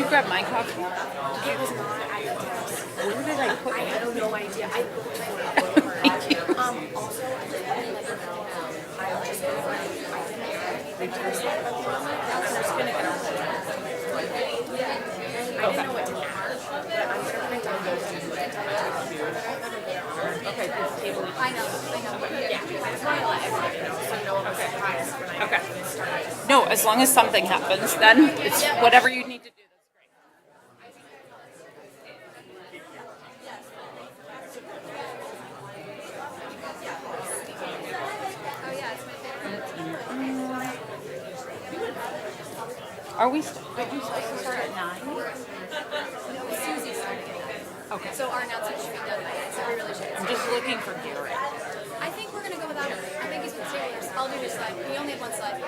grab my coffee? It was not at your desk. Where did I put I it? have no idea. I Thank you. also, I just want to let you know, I just feel like I didn't hear anything you said about the online class, and there's been a I didn't know what to add, but I'm going to print out those and print out Okay, this table. I know. But yeah, I just want to let everybody know so no one was surprised when I Okay. started. No, as long as something happens, then it's whatever you need to do. Oh yeah, it's my favorite. Are we? Did you supposed to start at 9? No, Suzie started getting it. Okay. So our announcement should be done by 8, so we really should. I'm just looking for Garrett. I think we're going to go without him. I think he's with Steelers. I'll do his slide. We only have one slide.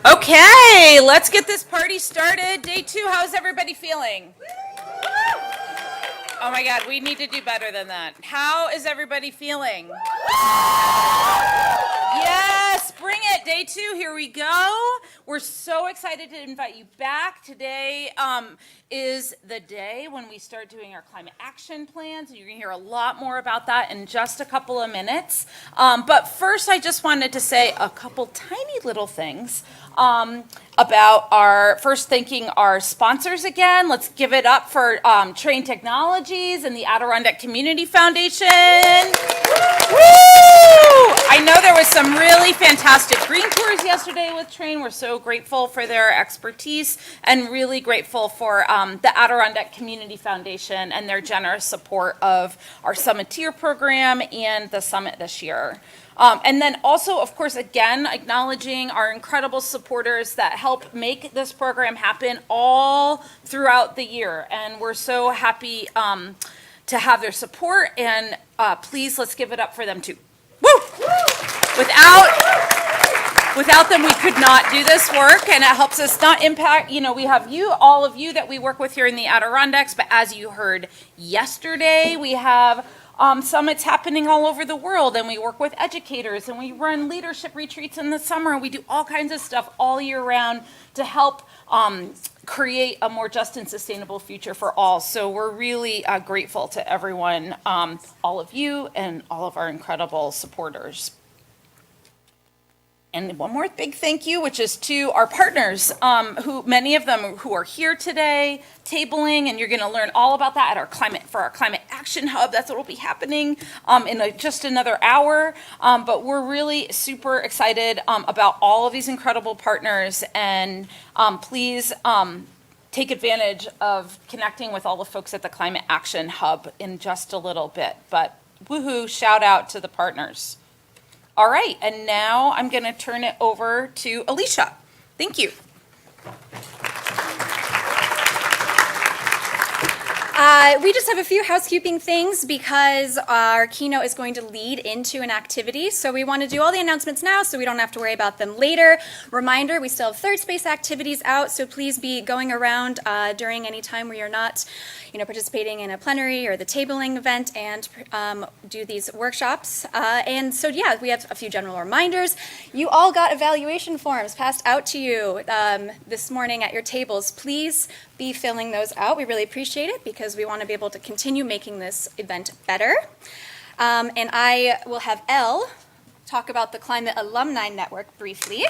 Okay, let's get this party started. Day 2. How's everybody feeling? Oh my God, we need to do better than that. How is everybody feeling? Yes, bring it. Day 2, here we go. We're so excited to invite you back. Today is the day when we start doing our climate action plans. You're going to hear a lot more about that in just a couple of minutes. But first, I just wanted to say a couple tiny little things about thanking our sponsors again. Let's give it up for Train Technologies and the Adirondack Community Foundation. Woo! I know there was some really fantastic green tours yesterday with Train. We're so grateful for their expertise and really grateful for the Adirondack Community Foundation and their generous support of our Summiteer program and the summit this year. And then also, of course, again, acknowledging our incredible supporters that help make this program happen all throughout the year. And we're so happy to have their support. And please, let's give it up for them too. Woo! Without them, we could not do this work, and it helps us not impact, we have all of you that we work with here in the Adirondacks, but as you heard yesterday, we have summits happening all over the world, and we work with educators, and we run leadership retreats in the summer. We do all kinds of stuff all year round to help create a more just and sustainable future for all. So we're really grateful to everyone, all of you, and all of our incredible supporters. And one more big thank you, which is to our partners, many of them who are here today, tabling, and you're going to learn all about that at for our Climate Action Hub. That's what will be happening in just another hour. But we're really super excited about all of these incredible partners, and please take advantage of connecting with all the folks at the Climate Action Hub in just a little bit. But woohoo, shout out to the partners. All right, and now I'm going to turn it over to Alicia. Thank you. We just have a few housekeeping things because our keynote is going to lead into an activity. So we want to do all the announcements now so we don't have to worry about them later. Reminder, we still have third space activities out, so please be going around during any time where you're not participating in a plenary or the tabling event and do these workshops. And so, yeah, we have a few general reminders. You all got evaluation forms passed out to you this morning at your tables. Please be filling those out. We really appreciate it because we want to be able to continue making this event better. And I will have Elle talk about the Climate Alumni Network briefly.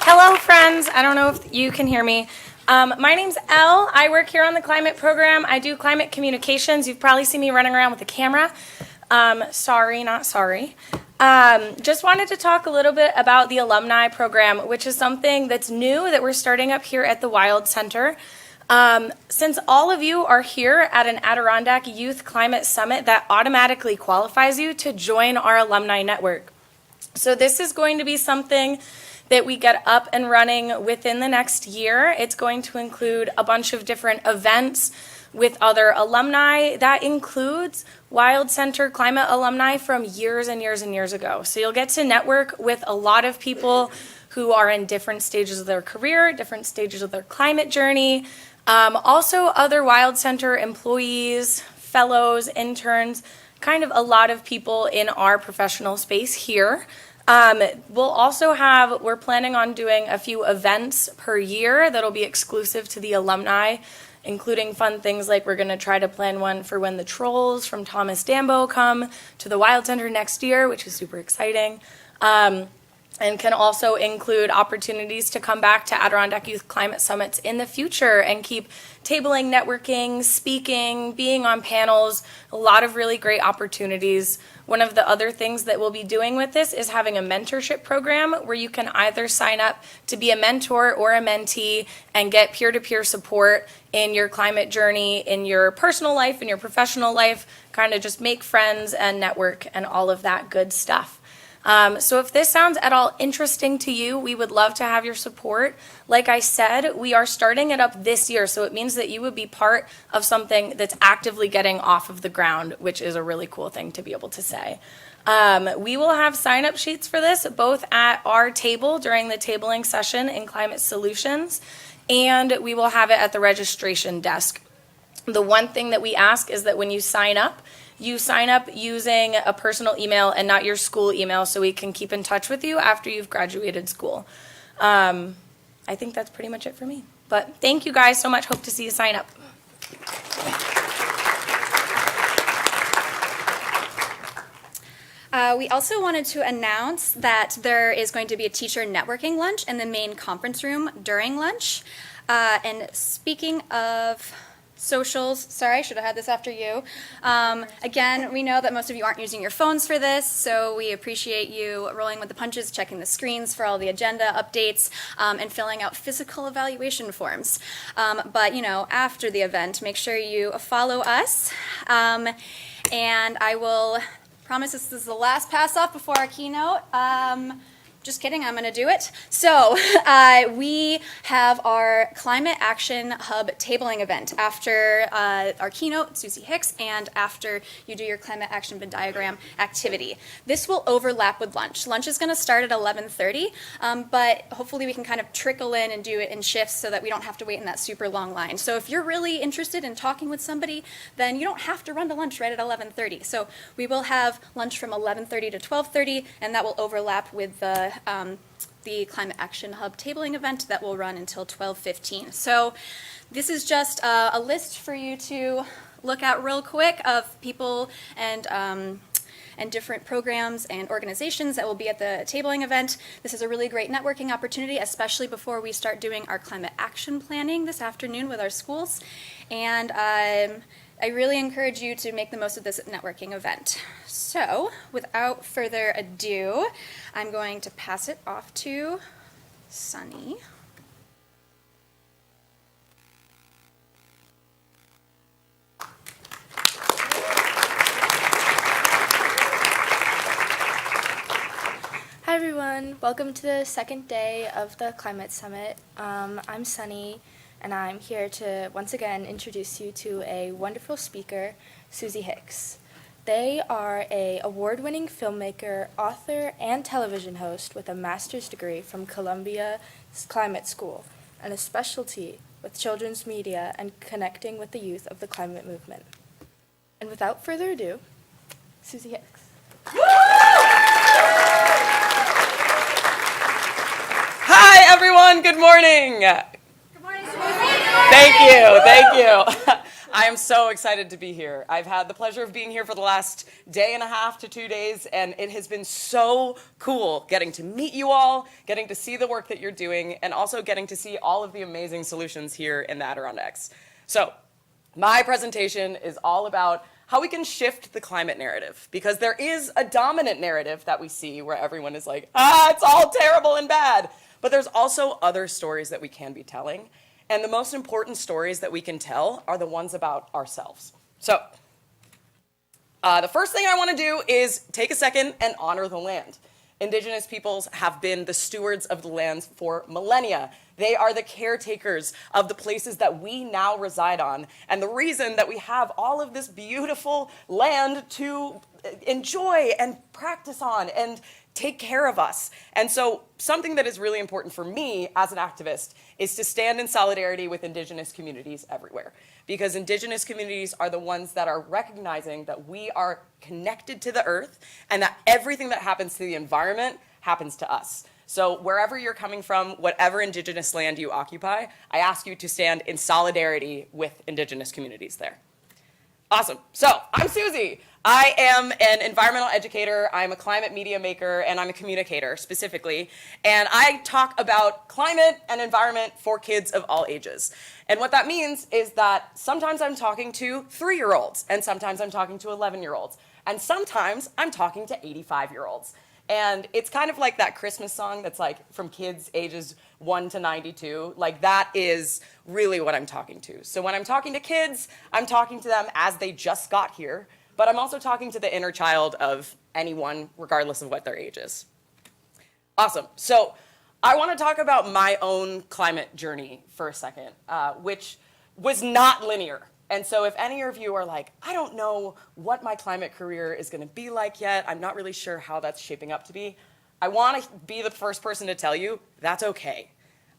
Hello, friends. I don't know if you can hear me. My name's Elle. I work here on the climate program. I do climate communications. You've probably seen me running around with a camera. Sorry, not sorry. Just wanted to talk a little bit about the alumni program, which is something that's new that we're starting up here at the Wild Center. Since all of you are here at an Adirondack Youth Climate Summit, that automatically qualifies you to join our alumni network. So this is going to be something that we get up and running within the next year. It's going to include a bunch of different events with other alumni. That includes Wild Center climate alumni from years and years and years ago. So you'll get to network with a lot of people who are in different stages of their career, different stages of their climate journey. Also other Wild Center employees, fellows, interns, kind of a lot of people in our professional space here. We're planning on doing a few events per year that'll be exclusive to the alumni, including fun things like we're going to try to plan one for when the Trolls from Thomas Dambo come to the Wild Center next year, which is super exciting. And can also include opportunities to come back to Adirondack Youth Climate Summits in the future and keep tabling, networking, speaking, being on panels, a lot of really great opportunities. One of the other things that we'll be doing with this is having a mentorship program where you can either sign up to be a mentor or a mentee and get peer-to-peer support in your climate journey, in your personal life, in your professional life, kind of just make friends and network and all of that good stuff. So if this sounds at all interesting to you, we would love to have your support. Like I said, we are starting it up this year, so it means that you would be part of something that's actively getting off of the ground, which is a really cool thing to be able to say. We will have sign-up sheets for this, both at our table during the tabling session in Climate Solutions, and we will have it at the registration desk. The one thing that we ask is that when you sign up using a personal email and not your school email so we can keep in touch with you after you've graduated school. I think that's pretty much it for me. But thank you guys so much. Hope to see you sign up. We also wanted to announce that there is going to be a teacher networking lunch in the main conference room during lunch. And speaking of socials, sorry, I should have had this after you. Again, we know that most of you aren't using your phones for this, so we appreciate you rolling with the punches, checking the screens for all the agenda updates, and filling out physical evaluation forms. But, after the event, make sure you follow us, and I will promise this is the last pass off before our keynote. Just kidding, I'm going to do it. So we have our Climate Action Hub tabling event after our keynote, Suzie Hicks, and after you do your Climate Action Venn diagram activity. This will overlap with lunch. Lunch is going to start at 11:30, but hopefully we can kind of trickle in and do it in shifts so that we don't have to wait in that super long line. So if you're really interested in talking with somebody, then you don't have to run to lunch right at 11:30. So we will have lunch from 11:30 to 12:30, and that will overlap with the Climate Action Hub tabling event that will run until 12:15. So this is just a list for you to look at real quick of people and different programs and organizations that will be at the tabling event. This is a really great networking opportunity, especially before we start doing our climate action planning this afternoon with our schools. And I really encourage you to make the most of this networking event. So, without further ado, I'm going to pass it off to Sunny. Hi everyone, welcome to the second day of the Climate Summit. I'm Sunny, and I'm here to once again introduce you to a wonderful speaker, Suzie Hicks. They are an award-winning filmmaker, author, and television host with a master's degree from Columbia's Climate School and a specialty with children's media and connecting with the youth of the climate movement. And without further ado, Suzie Hicks. Hi everyone, good morning. Thank you. I am so excited to be here. I've had the pleasure of being here for the last day and a half to 2 days, and it has been so cool getting to meet you all, getting to see the work that you're doing, and also getting to see all of the amazing solutions here in the Adirondacks. So, my presentation is all about how we can shift the climate narrative, because there is a dominant narrative that we see where everyone is like, it's all terrible and bad. But there's also other stories that we can be telling. And the most important stories that we can tell are the ones about ourselves. So the first thing I want to do is take a second and honor the land. Indigenous peoples have been the stewards of the lands for millennia. They are the caretakers of the places that we now reside on. And the reason that we have all of this beautiful land to enjoy and practice on and take care of us. And so something that is really important for me as an activist is to stand in solidarity with Indigenous communities everywhere. Because Indigenous communities are the ones that are recognizing that we are connected to the earth and that everything that happens to the environment happens to us. So wherever you're coming from, whatever Indigenous land you occupy, I ask you to stand in solidarity with Indigenous communities there. Awesome. So I'm Suzie. I am an environmental educator, I'm a climate media maker, and I'm a communicator specifically. And I talk about climate and environment for kids of all ages. And what that means is that sometimes I'm talking to 3-year-olds, and sometimes I'm talking to 11-year-olds, and sometimes I'm talking to 85-year-olds. And it's kind of like that Christmas song that's like from kids ages 1 to 92. Like that is really what I'm talking to. So when I'm talking to kids, I'm talking to them as they just got here, but I'm also talking to the inner child of anyone, regardless of what their age is. Awesome. So I want to talk about my own climate journey for a second, which was not linear. And so if any of you are like, I don't know what my climate career is going to be like yet, I'm not really sure how that's shaping up to be, I want to be the first person to tell you that's okay.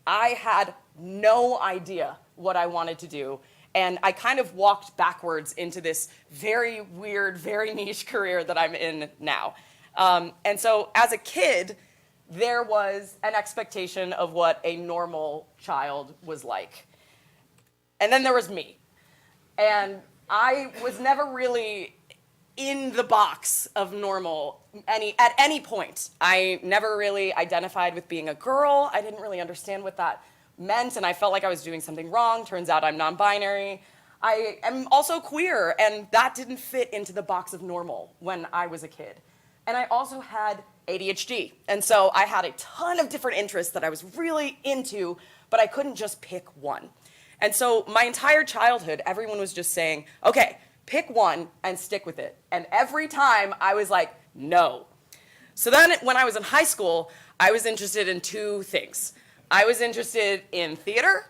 I had no idea what I wanted to do, and I kind of walked backwards into this very weird, very niche career that I'm in now. And so as a kid, there was an expectation of what a normal child was like. And then there was me. And I was never really in the box of normal at any point. I never really identified with being a girl. I didn't really understand what that meant, and I felt like I was doing something wrong. Turns out I'm non-binary. I am also queer, and that didn't fit into the box of normal when I was a kid. And I also had ADHD, and so I had a ton of different interests that I was really into, but I couldn't just pick one. And so my entire childhood, everyone was just saying, okay, pick one and stick with it. And every time I was like, no. So then when I was in high school, I was interested in 2 things. I was interested in theater,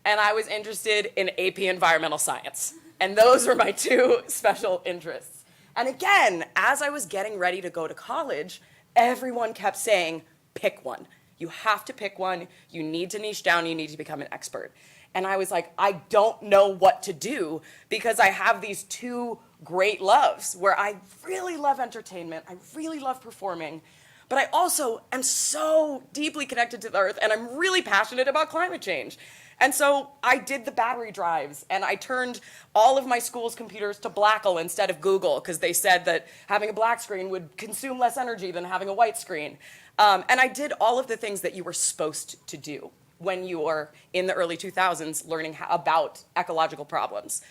and I was interested in AP environmental science. And those were my 2 special interests. And again, as I was getting ready to go to college, everyone kept saying, pick one. You have to pick one. You need to niche down. You need to become an expert. And I was like, I don't know what to do because I have these 2 great loves where I really love entertainment, I really love performing, but I also am so deeply connected to the earth and I'm really passionate about climate change. And so I did the battery drives and I turned all of my school's computers to Blackle instead of Google because they said that having a black screen would consume less energy than having a white screen. And I did all of the things that you were supposed to do when you were in the early 2000s learning about ecological problems.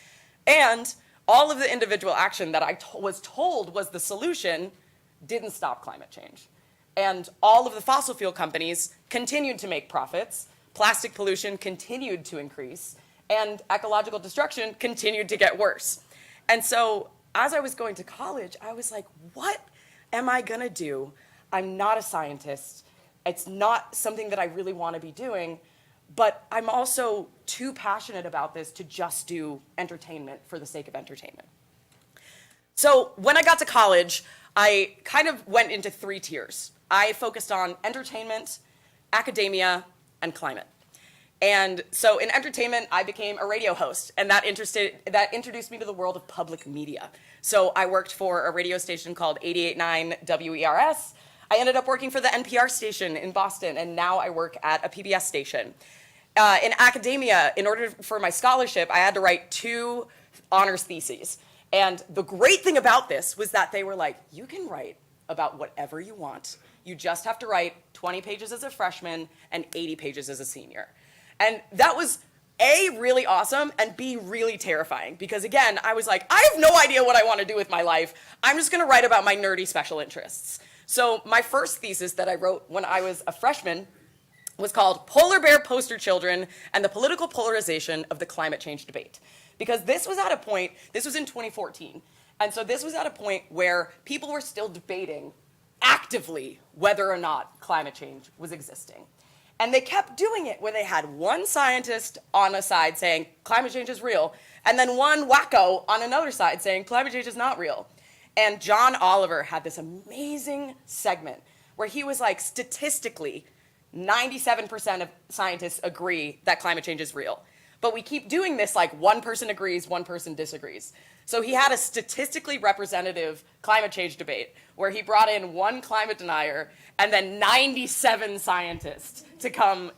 And all of the individual action that I was told was the solution didn't stop climate change. And all of the fossil fuel companies continued to make profits, plastic pollution continued to increase, and ecological destruction continued to get worse. And so as I was going to college, I was like, what am I gonna do? I'm not a scientist. It's not something that I really want to be doing, but I'm also too passionate about this to just do entertainment for the sake of entertainment. So when I got to college, I kind of went into 3 tiers. I focused on entertainment, academia, and climate. And so in entertainment, I became a radio host, and that introduced me to the world of public media. So I worked for a radio station called 88.9 WERS. I ended up working for the NPR station in Boston, and now I work at a PBS station. In academia, in order for my scholarship, I had to write 2 honors theses. And the great thing about this was that they were like, you can write about whatever you want. You just have to write 20 pages as a freshman and 80 pages as a senior. And that was A, really awesome, and B, really terrifying. Because again, I was like, I have no idea what I want to do with my life. I'm just gonna write about my nerdy special interests. So my first thesis that I wrote when I was a freshman was called Polar Bear Poster Children and the Political Polarization of the Climate Change Debate. Because this was at a point, this was in 2014, and so this was at a point where people were still debating actively whether or not climate change was existing. And they kept doing it where they had one scientist on a side saying climate change is real, and then one wacko on another side saying climate change is not real. And John Oliver had this amazing segment where he was like, statistically, 97% of scientists agree that climate change is real. But we keep doing this like one person agrees, one person disagrees. So he had a statistically representative climate change debate where he brought in one climate denier and then 97 scientists to come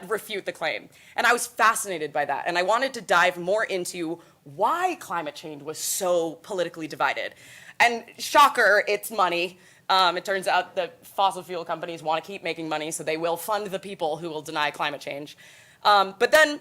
refute the claim. And I was fascinated by that. And I wanted to dive more into why climate change was so politically divided. And shocker, it's money. It turns out that fossil fuel companies want to keep making money, so they will fund the people who will deny climate change. But then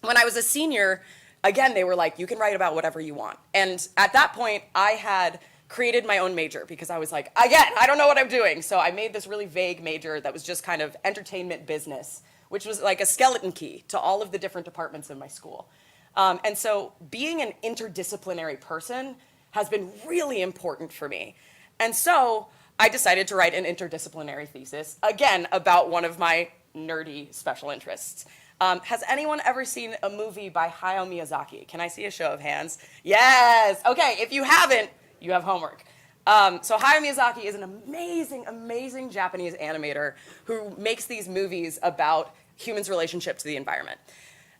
when I was a senior, again, they were like, you can write about whatever you want. And at that point, I had created my own major because I was like, again, I don't know what I'm doing. So I made this really vague major that was just kind of entertainment business, which was like a skeleton key to all of the different departments in my school. And so being an interdisciplinary person has been really important for me. And so I decided to write an interdisciplinary thesis, again, about one of my nerdy special interests. Has anyone ever seen a movie by Hayao Miyazaki? Can I see a show of hands? Yes! Okay, if you haven't, you have homework. So Hayao Miyazaki is an amazing, amazing Japanese animator who makes these movies about humans' relationship to the environment.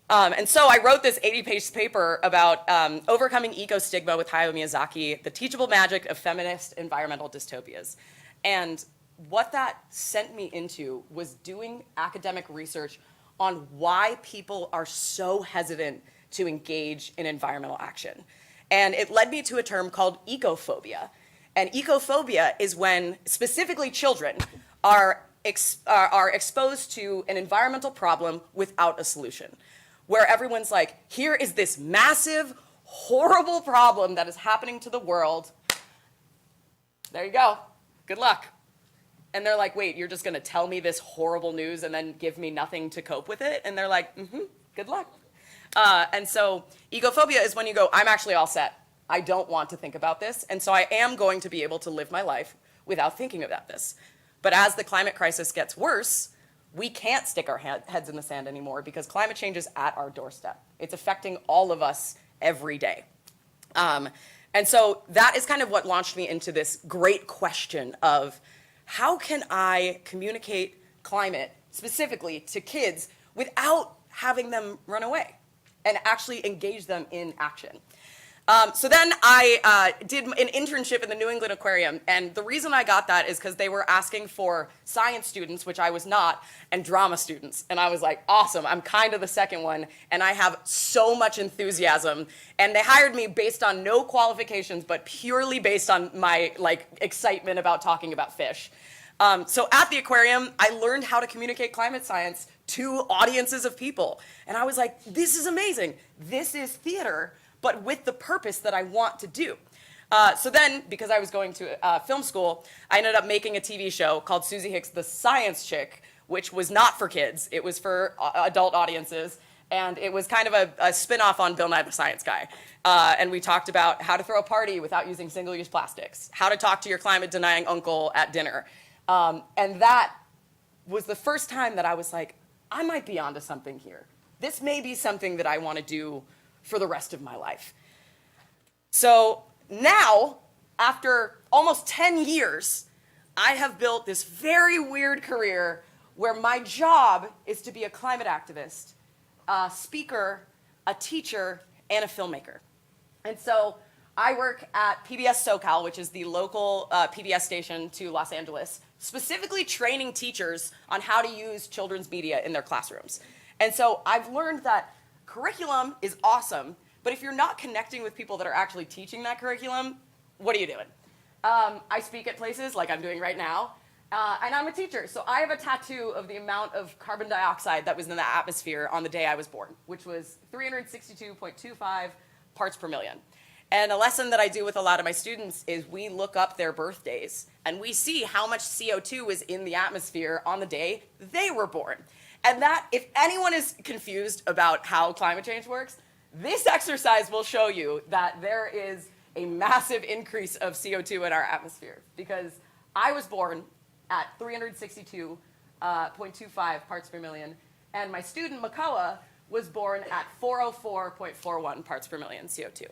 And so I wrote this 80-page paper about overcoming eco-stigma with Hayao Miyazaki, the teachable magic of feminist environmental dystopias. And what that sent me into was doing academic research on why people are so hesitant to engage in environmental action. And it led me to a term called ecophobia. And ecophobia is when specifically children are exposed to an environmental problem without a solution, where everyone's like, here is this massive, horrible problem that is happening to the world. There you go. Good luck. And they're like, wait, you're just going to tell me this horrible news and then give me nothing to cope with it? And they're like, good luck. And so ecophobia is when you go, I'm actually all set. I don't want to think about this. And so I am going to be able to live my life without thinking about this. But as the climate crisis gets worse, we can't stick our heads in the sand anymore because climate change is at our doorstep. It's affecting all of us every day. And so that is kind of what launched me into this great question of how can I communicate climate specifically to kids without having them run away and actually engage them in action? So then I did an internship in the New England Aquarium, and the reason I got that is because they were asking for science students, which I was not, and drama students. And I was like, awesome, I'm kind of the second one, and I have so much enthusiasm. And they hired me based on no qualifications, but purely based on my excitement about talking about fish. So at the aquarium, I learned how to communicate climate science to audiences of people. And I was like, this is amazing. This is theater, but with the purpose that I want to do. So then, because I was going to film school, I ended up making a TV show called Suzie Hicks, the Science Chick, which was not for kids. It was for adult audiences. And it was kind of a spin-off on Bill Nye the Science Guy. And we talked about how to throw a party without using single-use plastics, how to talk to your climate-denying uncle at dinner. And that was the first time that I was like, I might be onto something here. This may be something that I want to do for the rest of my life. So now, after almost 10 years, I have built this very weird career where my job is to be a climate activist, a speaker, a teacher, and a filmmaker. And so I work at PBS SoCal, which is the local PBS station to Los Angeles, specifically training teachers on how to use children's media in their classrooms. And so I've learned that curriculum is awesome, but if you're not connecting with people that are actually teaching that curriculum, what are you doing? I speak at places like I'm doing right now, and I'm a teacher. So I have a tattoo of the amount of carbon dioxide that was in the atmosphere on the day I was born, which was 362.25 parts per million. And a lesson that I do with a lot of my students is we look up their birthdays and we see how much CO2 was in the atmosphere on the day they were born. And that, if anyone is confused about how climate change works, this exercise will show you that there is a massive increase of CO2 in our atmosphere because I was born at 362.25 parts per million, and my student, Makoa, was born at 404.41 parts per million CO2.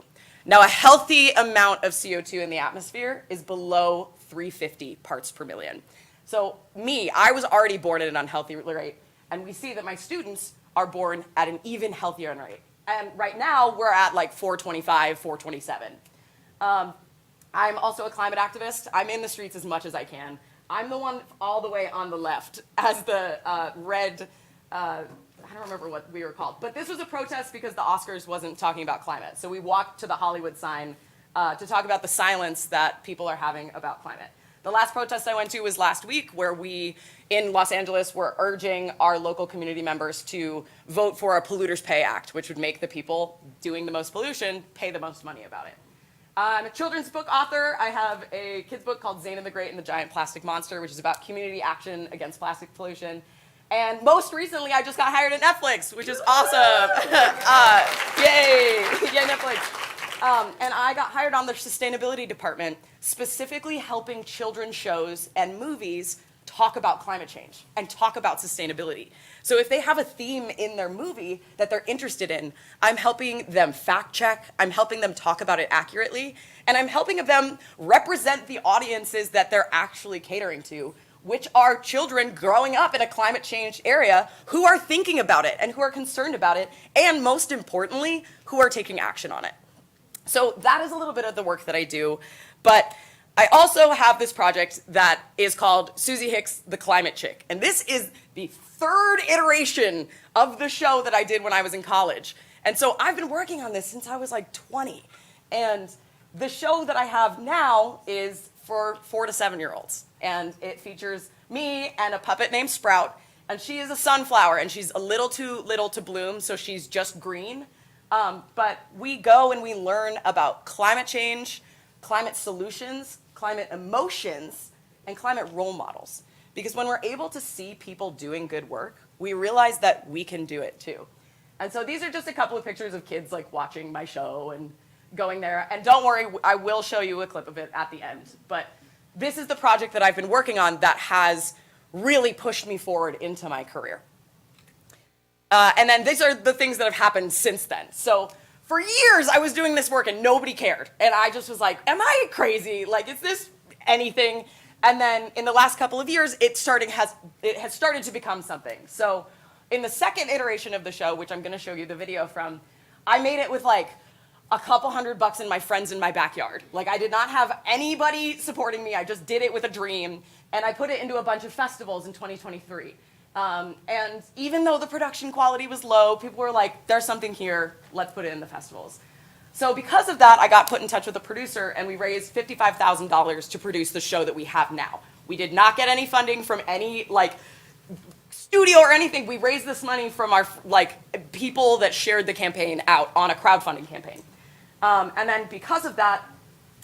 Now, a healthy amount of CO2 in the atmosphere is below 350 parts per million. So I was already born at an unhealthy rate, and we see that my students are born at an even healthier rate. And right now, we're at like 425, 427. I'm also a climate activist. I'm in the streets as much as I can. I'm the one all the way on the left as the red, I don't remember what we were called. But this was a protest because the Oscars wasn't talking about climate. So we walked to the Hollywood sign to talk about the silence that people are having about climate. The last protest I went to was last week, where we, in Los Angeles, were urging our local community members to vote for a Polluters Pay Act, which would make the people doing the most pollution pay the most money about it. I'm a children's book author. I have a kid's book called Zane and the Great and the Giant Plastic Monster, which is about community action against plastic pollution. And most recently, I just got hired at Netflix, which is awesome. Yay! Yay, Netflix. And I got hired on the sustainability department, specifically helping children's shows and movies talk about climate change and talk about sustainability. So if they have a theme in their movie that they're interested in, I'm helping them fact check, I'm helping them talk about it accurately, and I'm helping them represent the audiences that they're actually catering to, which are children growing up in a climate change area who are thinking about it and who are concerned about it, and most importantly, who are taking action on it. So that is a little bit of the work that I do, but I also have this project that is called Suzie Hicks, the Climate Chick. And this is the third iteration of the show that I did when I was in college. And so I've been working on this since I was like 20. And the show that I have now is for 4 to 7-year-olds. And it features me and a puppet named Sprout. And she is a sunflower, and she's a little too little to bloom, so she's just green. But we go and we learn about climate change, climate solutions, climate emotions, and climate role models. Because when we're able to see people doing good work, we realize that we can do it too. And so these are just a couple of pictures of kids like watching my show and going there. And don't worry, I will show you a clip of it at the end. But this is the project that I've been working on that has really pushed me forward into my career. And then these are the things that have happened since then. So for years, I was doing this work and nobody cared. And I just was like, am I crazy? Like, is this anything? And then in the last couple of years, it has started to become something. So in the second iteration of the show, which I'm going to show you the video from, I made it with like a couple $100 in my friends in my backyard. Like, I did not have anybody supporting me. I just did it with a dream. And I put it into a bunch of festivals in 2023. And even though the production quality was low, people were like, there's something here, let's put it in the festivals. So because of that, I got put in touch with a producer, and we raised $55,000 to produce the show that we have now. We did not get any funding from any studio or anything. We raised this money from our people that shared the campaign out on a crowdfunding campaign. And then because of that,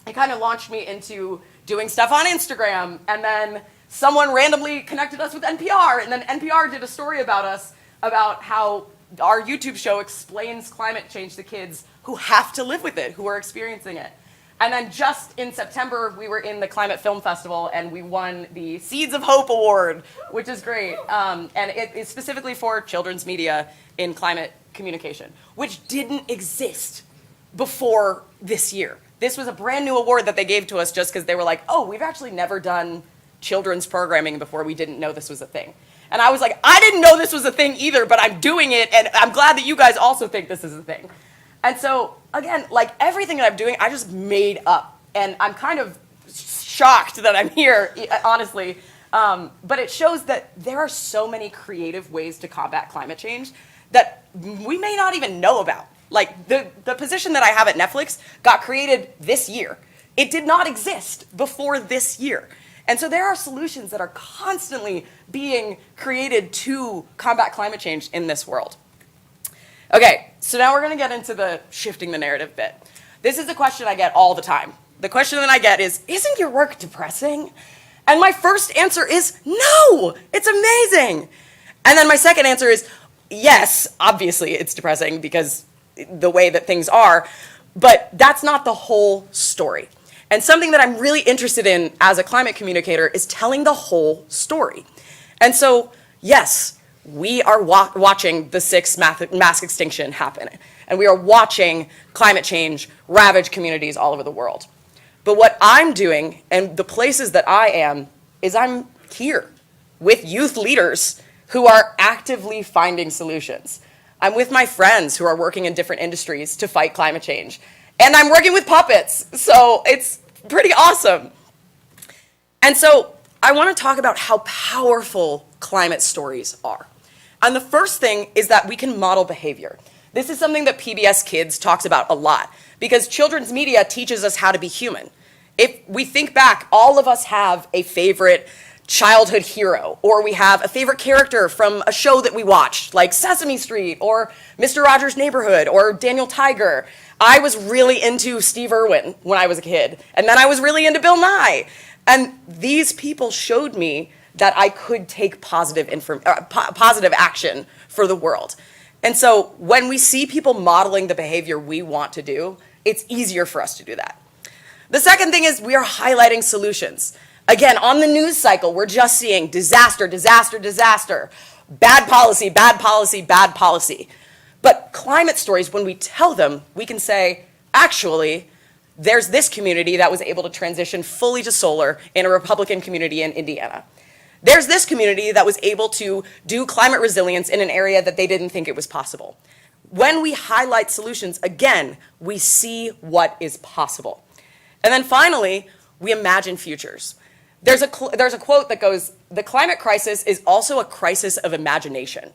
it kind of launched me into doing stuff on Instagram, and then someone randomly connected us with NPR, and then NPR did a story about us, about how our YouTube show explains climate change to kids who have to live with it, who are experiencing it. And then just in September, we were in the Climate Film Festival, and we won the Seeds of Hope Award, which is great. And it is specifically for children's media in climate communication, which didn't exist before this year. This was a brand new award that they gave to us just because they were like, oh, we've actually never done children's programming before, we didn't know this was a thing. And I was like, I didn't know this was a thing either, but I'm doing it, and I'm glad that you guys also think this is a thing. And so, again, like everything that I'm doing, I just made up. And I'm kind of shocked that I'm here, honestly. But it shows that there are so many creative ways to combat climate change that we may not even know about. Like the position that I have at Netflix got created this year. It did not exist before this year. And so there are solutions that are constantly being created to combat climate change in this world. Okay, so now we're going to get into the shifting the narrative bit. This is a question I get all the time. The question that I get is, isn't your work depressing? And my first answer is, no, it's amazing. And then my second answer is, yes, obviously it's depressing because the way that things are, but that's not the whole story. And something that I'm really interested in as a climate communicator is telling the whole story. And so, yes, we are watching the sixth mass extinction happen. And we are watching climate change ravage communities all over the world. But what I'm doing, and the places that I am, is I'm here with youth leaders who are actively finding solutions. I'm with my friends who are working in different industries to fight climate change. And I'm working with puppets, so it's pretty awesome. And so I want to talk about how powerful climate stories are. And the first thing is that we can model behavior. This is something that PBS Kids talks about a lot, because children's media teaches us how to be human. If we think back, all of us have a favorite childhood hero, or we have a favorite character from a show that we watched, like Sesame Street, or Mr. Rogers' Neighborhood, or Daniel Tiger. I was really into Steve Irwin when I was a kid, and then I was really into Bill Nye. And these people showed me that I could take positive action for the world. And so when we see people modeling the behavior we want to do, it's easier for us to do that. The second thing is we are highlighting solutions. Again, on the news cycle, we're just seeing disaster, disaster, disaster, bad policy, bad policy, bad policy. But climate stories, when we tell them, we can say, actually, there's this community that was able to transition fully to solar in a Republican community in Indiana. There's this community that was able to do climate resilience in an area that they didn't think it was possible. When we highlight solutions, again, we see what is possible. And then finally, we imagine futures. There's a quote that goes, "The climate crisis is also a crisis of imagination."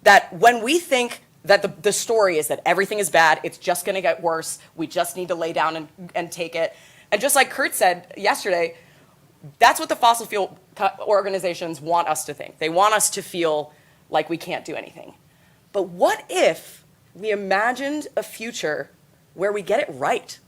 That when we think that the story is that everything is bad, it's just going to get worse, we just need to lay down and take it. And just like Kurt said yesterday, that's what the fossil fuel organizations want us to think. They want us to feel like we can't do anything. But what if we imagined a future where we get it right,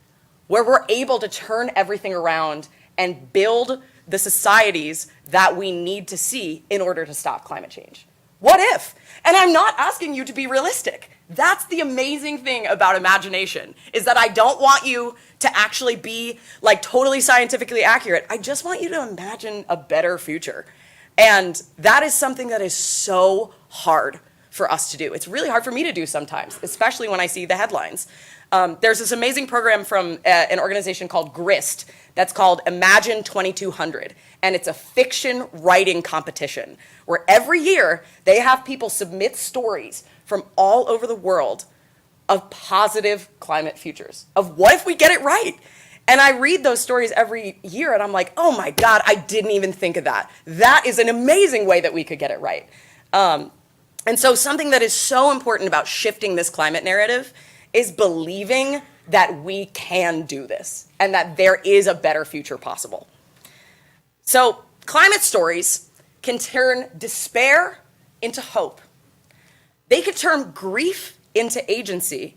where we're able to turn everything around and build the societies that we need to see in order to stop climate change? What if? And I'm not asking you to be realistic. That's the amazing thing about imagination, is that I don't want you to actually be like totally scientifically accurate. I just want you to imagine a better future. And that is something that is so hard for us to do. It's really hard for me to do sometimes, especially when I see the headlines. There's this amazing program from an organization called GRIST that's called Imagine 2200. And it's a fiction writing competition where every year they have people submit stories from all over the world of positive climate futures, of what if we get it right? And I read those stories every year and I'm like, oh my God, I didn't even think of that. That is an amazing way that we could get it right. And so something that is so important about shifting this climate narrative is believing that we can do this and that there is a better future possible. So climate stories can turn despair into hope. They can turn grief into agency,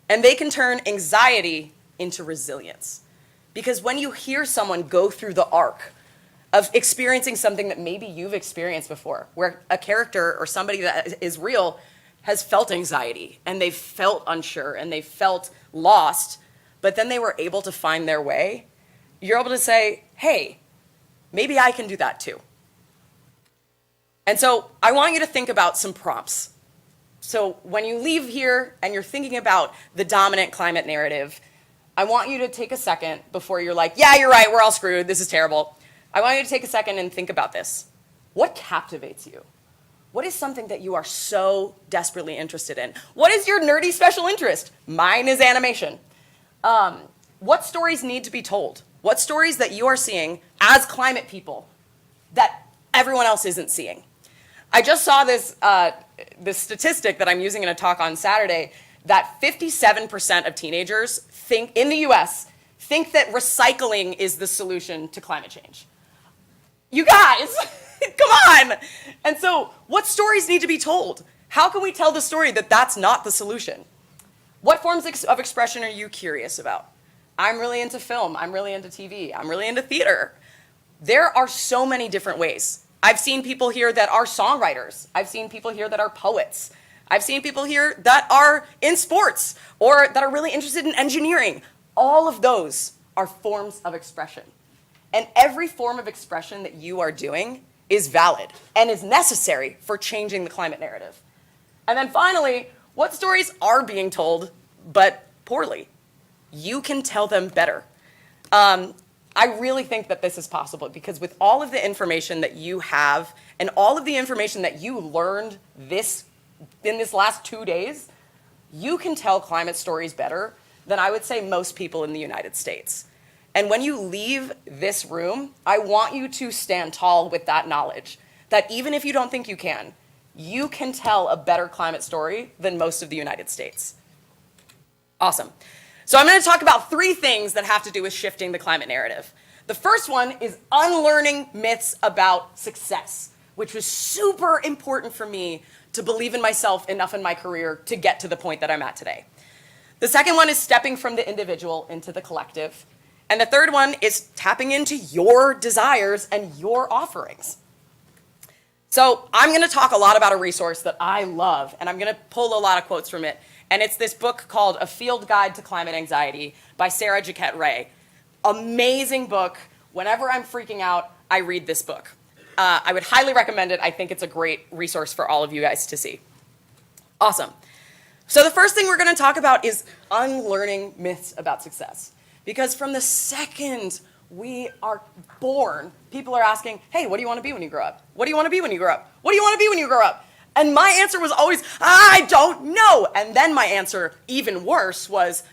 and they can turn anxiety into resilience. Because when you hear someone go through the arc of experiencing something that maybe you've experienced before, where a character or somebody that is real has felt anxiety, and they've felt unsure, and they felt lost, but then they were able to find their way, you're able to say, hey, maybe I can do that too. And so I want you to think about some prompts. So when you leave here and you're thinking about the dominant climate narrative, I want you to take a second before you're like, yeah, you're right, we're all screwed, this is terrible. I want you to take a second and think about this. What captivates you? What is something that you are so desperately interested in? What is your nerdy special interest? Mine is animation. What stories need to be told? What stories that you are seeing as climate people that everyone else isn't seeing? I just saw this statistic that I'm using in a talk on Saturday, that 57% of teenagers in the US think that recycling is the solution to climate change. You guys, come on. And so what stories need to be told? How can we tell the story that that's not the solution? What forms of expression are you curious about? I'm really into film. I'm really into TV. I'm really into theater. There are so many different ways. I've seen people here that are songwriters. I've seen people here that are poets. I've seen people here that are in sports or that are really interested in engineering. All of those are forms of expression. And every form of expression that you are doing is valid and is necessary for changing the climate narrative. And then finally, what stories are being told, but poorly? You can tell them better. I really think that this is possible because with all of the information that you have and all of the information that you learned this in this last 2 days, you can tell climate stories better than I would say most people in the United States. And when you leave this room, I want you to stand tall with that knowledge, that even if you don't think you can tell a better climate story than most of the United States. Awesome. So I'm going to talk about 3 things that have to do with shifting the climate narrative. The first one is unlearning myths about success, which was super important for me to believe in myself enough in my career to get to the point that I'm at today. The second one is stepping from the individual into the collective. And the third one is tapping into your desires and your offerings. So I'm going to talk a lot about a resource that I love, and I'm going to pull a lot of quotes from it. And it's this book called A Field Guide to Climate Anxiety by Sarah Jaquette Ray. Amazing book. Whenever I'm freaking out, I read this book. I would highly recommend it. I think it's a great resource for all of you guys to see. Awesome. So the first thing we're going to talk about is unlearning myths about success. Because from the second we are born, people are asking, hey, what do you want to be when you grow up? What do you want to be when you grow up? What do you want to be when you grow up? And my answer was always, I don't know. And then my answer, even worse, was,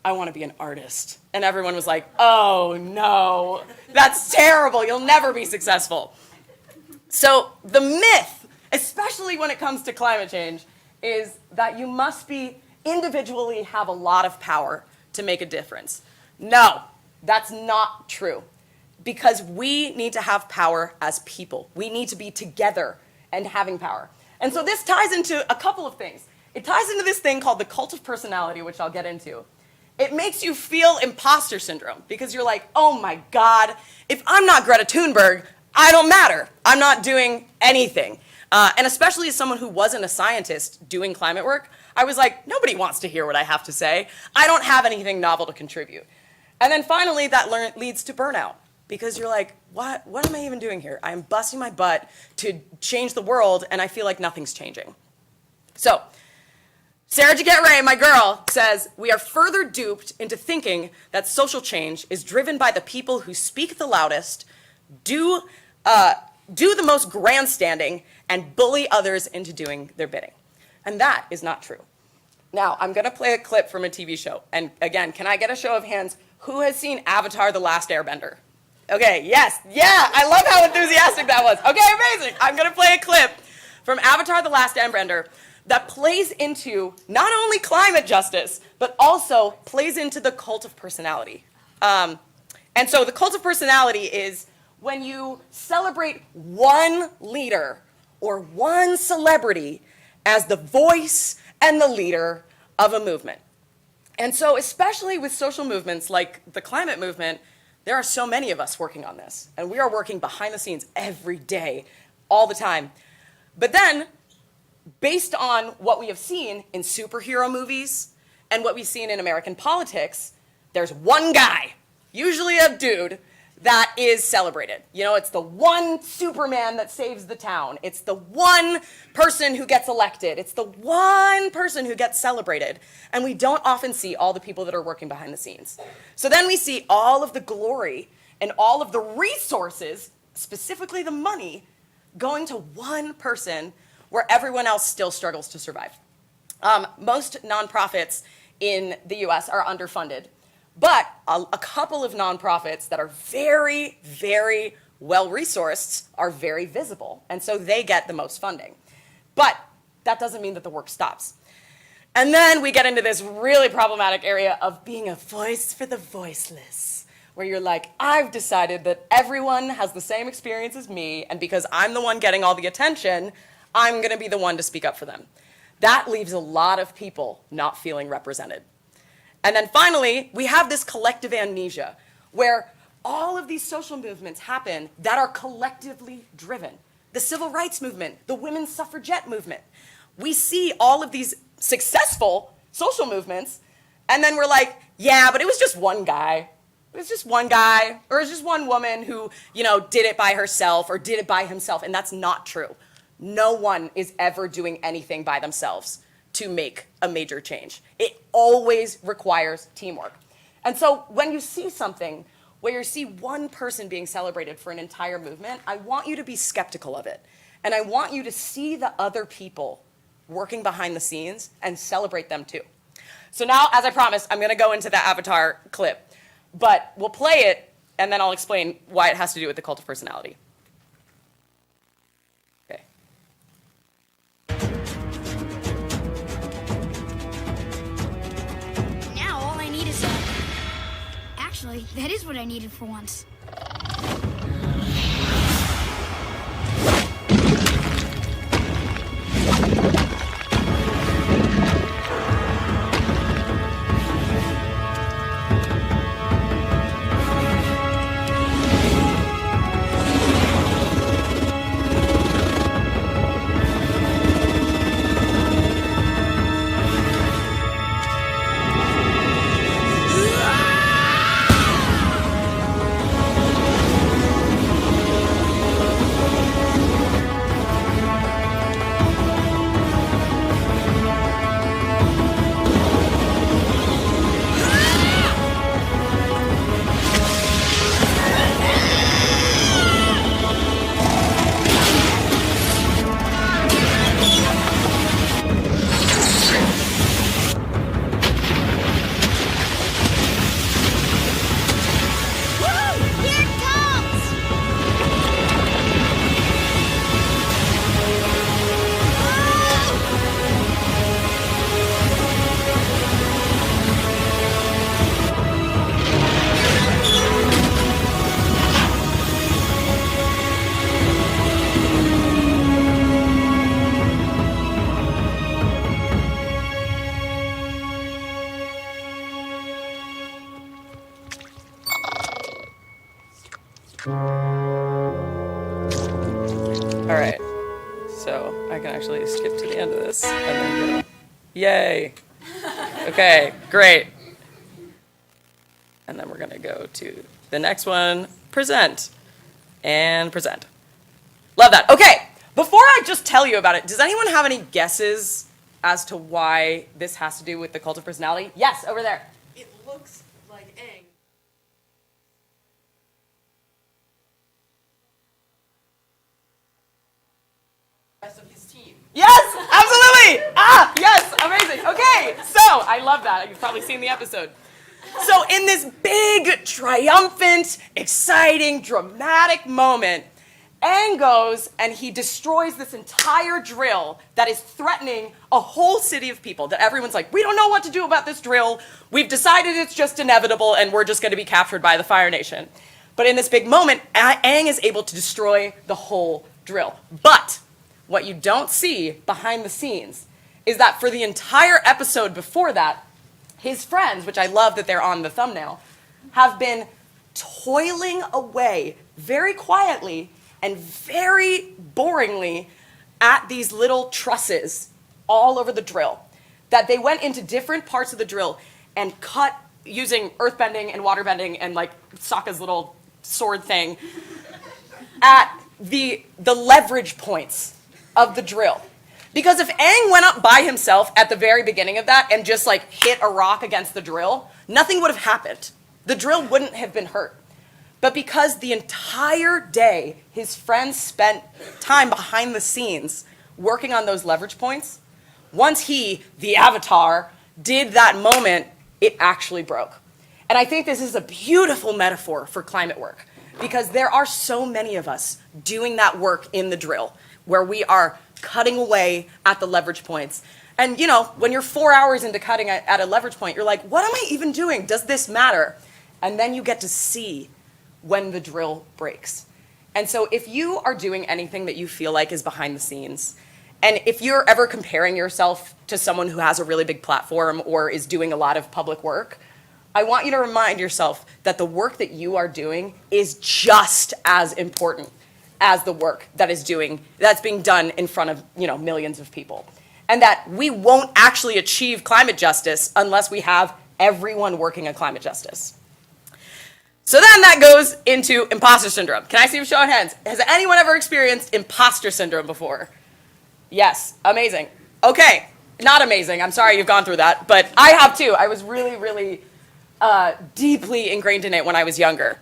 I want to be an artist. And everyone was like, oh no, that's terrible. You'll never be successful. So the myth, especially when it comes to climate change, is that you must be individually have a lot of power to make a difference. No, that's not true. Because we need to have power as people. We need to be together and having power. And so this ties into a couple of things. It ties into this thing called the cult of personality, which I'll get into. It makes you feel imposter syndrome because you're like, oh my God, if I'm not Greta Thunberg, I don't matter. I'm not doing anything. And especially as someone who wasn't a scientist doing climate work, I was like, nobody wants to hear what I have to say. I don't have anything novel to contribute. And then finally, that leads to burnout. Because you're like, what am I even doing here? I'm busting my butt to change the world, and I feel like nothing's changing. So, Sarah Jaquette Ray, my girl, says, we are further duped into thinking that social change is driven by the people who speak the loudest, do the most grandstanding, and bully others into doing their bidding. And that is not true. Now, I'm going to play a clip from a TV show. And again, can I get a show of hands? Who has seen Avatar: The Last Airbender? Okay, yes, yeah, I love how enthusiastic that was. Okay, amazing. I'm going to play a clip from Avatar: The Last Airbender that plays into not only climate justice, but also plays into the cult of personality. And so the cult of personality is when you celebrate one leader or one celebrity as the voice and the leader of a movement. And so especially with social movements like the climate movement, there are so many of us working on this, and we are working behind the scenes every day, all the time. But then, based on what we have seen in superhero movies and what we've seen in American politics, there's one guy, usually a dude, that is celebrated. You know, it's the one Superman that saves the town. It's the one person who gets elected. It's the one person who gets celebrated. And we don't often see all the people that are working behind the scenes. So then we see all of the glory and all of the resources, specifically the money, going to one person where everyone else still struggles to survive. Most nonprofits in the US are underfunded. But a couple of nonprofits that are very, very well-resourced are very visible, and so they get the most funding. But that doesn't mean that the work stops. And then we get into this really problematic area of being a voice for the voiceless, where you're like, I've decided that everyone has the same experience as me, and because I'm the one getting all the attention, I'm going to be the one to speak up for them. That leaves a lot of people not feeling represented. And then finally, we have this collective amnesia, where all of these social movements happen that are collectively driven. The civil rights movement, the women's suffragette movement. We see all of these successful social movements, and then we're like, yeah, but it was just one guy. It was just one guy, or it was just one woman who, did it by herself or did it by himself, and that's not true. No one is ever doing anything by themselves to make a major change. It always requires teamwork. And so when you see something where you see one person being celebrated for an entire movement, I want you to be skeptical of it. And I want you to see the other people working behind the scenes and celebrate them too. So now, as I promised, I'm going to go into that avatar clip, but we'll play it and then I'll explain why it has to do with the cult of personality. Okay. Now all I need is a... Actually, that is what I needed for once. All right, so I can actually skip to the end of this and then go, yay. Okay, great. And then we're gonna go to the next one, present, and present. Love that. Okay, before I just tell you about it, does anyone have any guesses as to why this has to do with the cult of personality? Yes, over there. It looks like Aang. Rest of his team. Yes, absolutely. Yes, amazing. Okay, so I love that. You've probably seen the episode. So in this big, triumphant, exciting, dramatic moment, Aang goes and he destroys this entire drill that is threatening a whole city of people, that everyone's like, we don't know what to do about this drill. We've decided it's just inevitable and we're just going to be captured by the Fire Nation. But in this big moment, Aang is able to destroy the whole drill. But what you don't see behind the scenes is that for the entire episode before that, his friends, which I love that they're on the thumbnail, have been toiling away very quietly and very boringly at these little trusses all over the drill. That they went into different parts of the drill and cut using earthbending and waterbending and like Sokka's little sword thing at the leverage points of the drill. Because if Aang went up by himself at the very beginning of that and just like hit a rock against the drill, nothing would have happened. The drill wouldn't have been hurt. But because the entire day his friends spent time behind the scenes working on those leverage points, once he, the Avatar, did that moment, it actually broke. And I think this is a beautiful metaphor for climate work, because there are so many of us doing that work in the drill, where we are cutting away at the leverage points. And you know, when you're 4 hours into cutting at a leverage point, you're like, what am I even doing? Does this matter? And then you get to see when the drill breaks. And so if you are doing anything that you feel like is behind the scenes, and if you're ever comparing yourself to someone who has a really big platform or is doing a lot of public work, I want you to remind yourself that the work that you are doing is just as important as the work that's being done in front of, millions of people. And that we won't actually achieve climate justice unless we have everyone working on climate justice. So then that goes into imposter syndrome. Can I see a show of hands? Has anyone ever experienced imposter syndrome before? Yes, amazing. Okay, not amazing. I'm sorry you've gone through that, but I have too. I was really, really deeply ingrained in it when I was younger.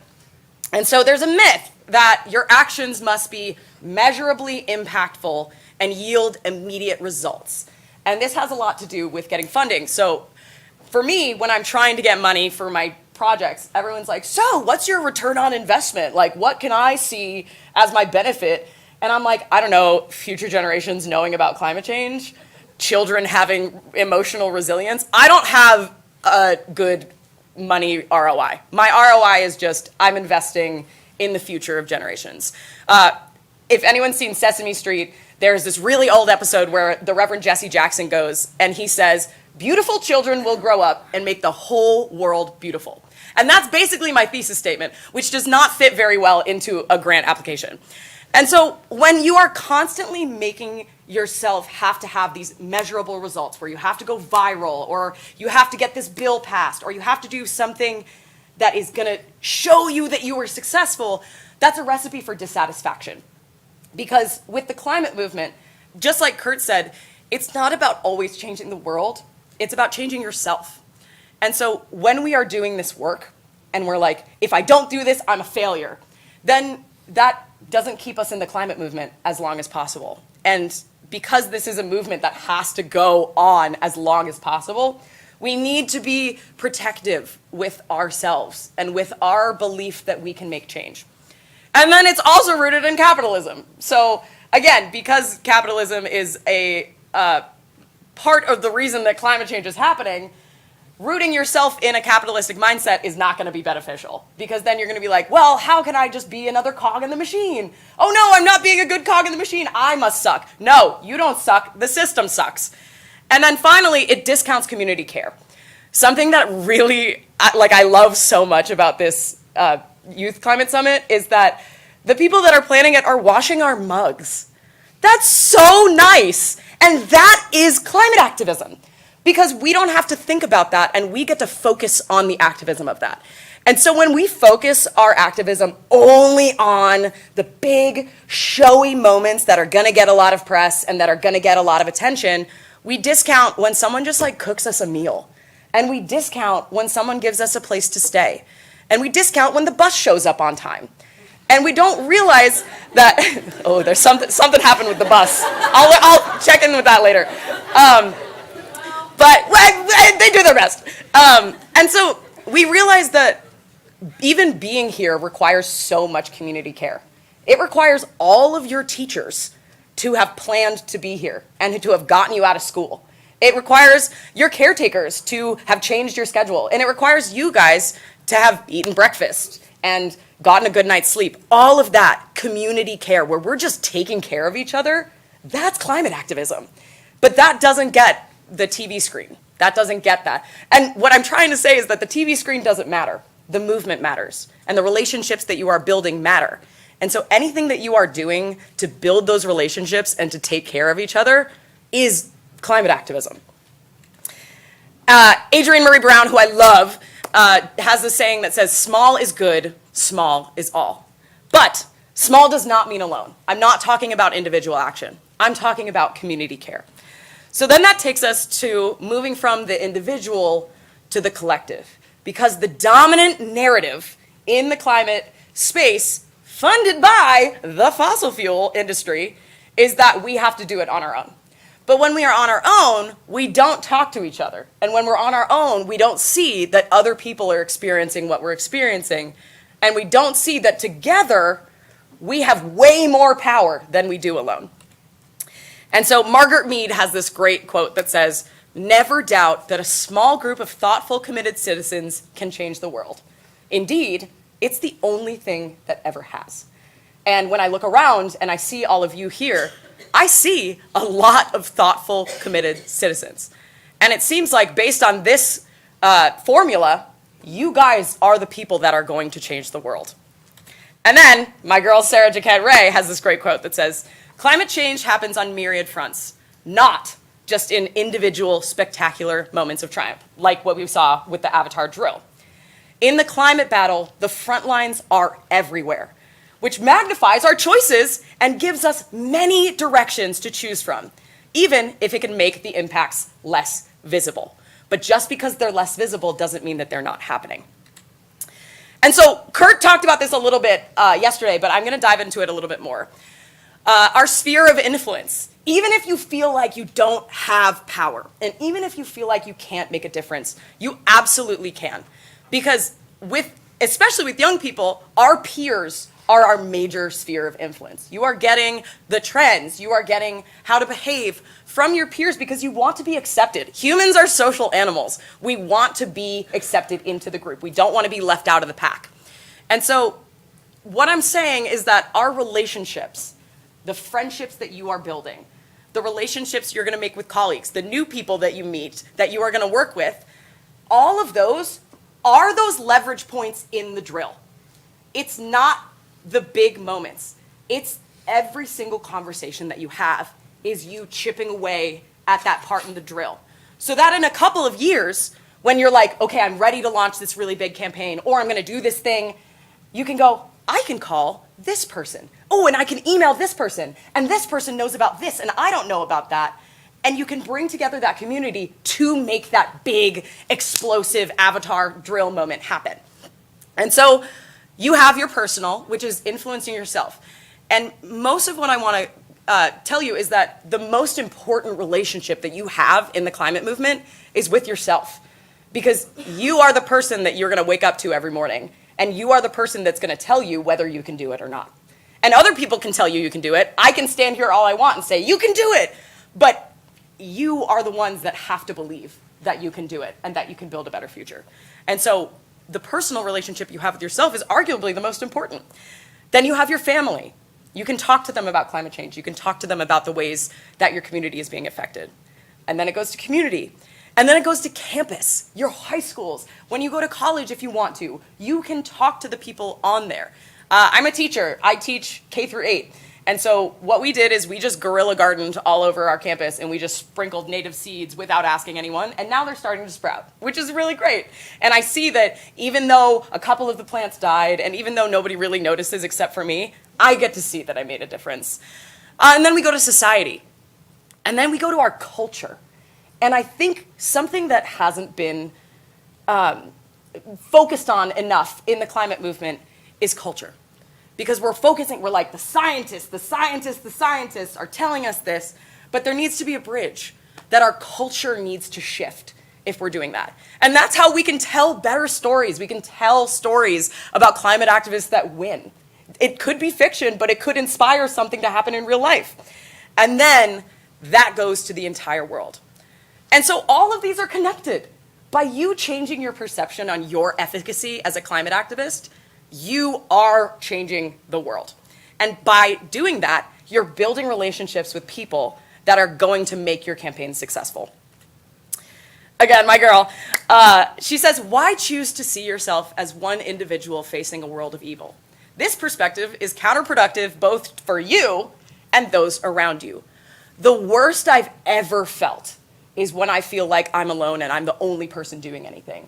And so there's a myth that your actions must be measurably impactful and yield immediate results. And this has a lot to do with getting funding. So for me, when I'm trying to get money for my projects, everyone's like, so what's your return on investment? Like, what can I see as my benefit? And I'm like, I don't know, future generations knowing about climate change, children having emotional resilience. I don't have a good money ROI. My ROI is just, I'm investing in the future of generations. If anyone's seen Sesame Street, there's this really old episode where the Reverend Jesse Jackson goes and he says, beautiful children will grow up and make the whole world beautiful. And that's basically my thesis statement, which does not fit very well into a grant application. And so when you are constantly making yourself have to have these measurable results where you have to go viral, or you have to get this bill passed, or you have to do something that is going to show you that you were successful, that's a recipe for dissatisfaction. Because with the climate movement, just like Kurt said, it's not about always changing the world, it's about changing yourself. And so when we are doing this work, and we're like, if I don't do this, I'm a failure, then that doesn't keep us in the climate movement as long as possible. And because this is a movement that has to go on as long as possible, we need to be protective with ourselves and with our belief that we can make change. And then it's also rooted in capitalism. So again, because capitalism is a part of the reason that climate change is happening, rooting yourself in a capitalistic mindset is not going to be beneficial, because then you're going to be like, well, how can I just be another cog in the machine? Oh no, I'm not being a good cog in the machine. I must suck. No, you don't suck. The system sucks. And then finally, it discounts community care. Something that really, I love so much about this Youth Climate Summit is that the people that are planning it are washing our mugs. That's so nice. And that is climate activism, because we don't have to think about that and we get to focus on the activism of that. And so when we focus our activism only on the big, showy moments that are gonna get a lot of press and that are gonna get a lot of attention, we discount when someone just like cooks us a meal. And we discount when someone gives us a place to stay. And we discount when the bus shows up on time. And we don't realize that, oh, there's something happened with the bus. I'll check in with that later. But they do their best. And so we realize that even being here requires so much community care. It requires all of your teachers to have planned to be here and to have gotten you out of school. It requires your caretakers to have changed your schedule. And it requires you guys to have eaten breakfast and gotten a good night's sleep. All of that community care where we're just taking care of each other, that's climate activism. But that doesn't get the TV screen. That doesn't get that. And what I'm trying to say is that the TV screen doesn't matter. The movement matters. And the relationships that you are building matter. And so anything that you are doing to build those relationships and to take care of each other is climate activism. Adrienne Marie Brown, who I love, has this saying that says, small is good, small is all. But small does not mean alone. I'm not talking about individual action. I'm talking about community care. So then that takes us to moving from the individual to the collective, because the dominant narrative in the climate space, funded by the fossil fuel industry, is that we have to do it on our own. But when we are on our own, we don't talk to each other. And when we're on our own, we don't see that other people are experiencing what we're experiencing. And we don't see that together, we have way more power than we do alone. And so Margaret Mead has this great quote that says, never doubt that a small group of thoughtful, committed citizens can change the world. Indeed, it's the only thing that ever has. And when I look around and I see all of you here, I see a lot of thoughtful, committed citizens. And it seems like based on this formula, you guys are the people that are going to change the world. And then my girl Sarah Jaquette Ray has this great quote that says, climate change happens on myriad fronts, not just in individual spectacular moments of triumph, like what we saw with the Avatar drill. In the climate battle, the front lines are everywhere, which magnifies our choices and gives us many directions to choose from, even if it can make the impacts less visible. But just because they're less visible doesn't mean that they're not happening. And so Kurt talked about this a little bit yesterday, but I'm going to dive into it a little bit more. Our sphere of influence. Even if you feel like you don't have power, and even if you feel like you can't make a difference, you absolutely can. Because especially with young people, our peers are our major sphere of influence. You are getting the trends, you are getting how to behave from your peers because you want to be accepted. Humans are social animals. We want to be accepted into the group. We don't want to be left out of the pack. And so what I'm saying is that our relationships, the friendships that you are building, the relationships you're going to make with colleagues, the new people that you meet, that you are going to work with, all of those are those leverage points in the drill. It's not the big moments. It's every single conversation that you have is you chipping away at that part in the drill. So that in a couple of years, when you're like, okay, I'm ready to launch this really big campaign, or I'm going to do this thing, you can go, I can call this person. Oh, and I can email this person, and this person knows about this, and I don't know about that. And you can bring together that community to make that big, explosive avatar drill moment happen. And so you have your personal, which is influencing yourself. And most of what I want to tell you is that the most important relationship that you have in the climate movement is with yourself. Because you are the person that you're going to wake up to every morning. And you are the person that's going to tell you whether you can do it or not. And other people can tell you can do it. I can stand here all I want and say, you can do it. But you are the ones that have to believe that you can do it and that you can build a better future. And so the personal relationship you have with yourself is arguably the most important. Then you have your family. You can talk to them about climate change. You can talk to them about the ways that your community is being affected. And then it goes to community. And then it goes to campus, your high schools. When you go to college, if you want to, you can talk to the people on there. I'm a teacher. I teach K through 8. And so what we did is we just guerrilla gardened all over our campus, and we just sprinkled native seeds without asking anyone. And now they're starting to sprout, which is really great. And I see that even though a couple of the plants died, and even though nobody really notices except for me, I get to see that I made a difference. And then we go to society. And then we go to our culture. And I think something that hasn't been focused on enough in the climate movement is culture. Because we're like the scientists are telling us this, but there needs to be a bridge that our culture needs to shift if we're doing that. And that's how we can tell better stories. We can tell stories about climate activists that win. It could be fiction, but it could inspire something to happen in real life. And then that goes to the entire world. And so all of these are connected. By you changing your perception on your efficacy as a climate activist, you are changing the world. And by doing that, you're building relationships with people that are going to make your campaign successful. Again, my girl, she says, why choose to see yourself as one individual facing a world of evil? This perspective is counterproductive both for you and those around you. The worst I've ever felt is when I feel like I'm alone and I'm the only person doing anything.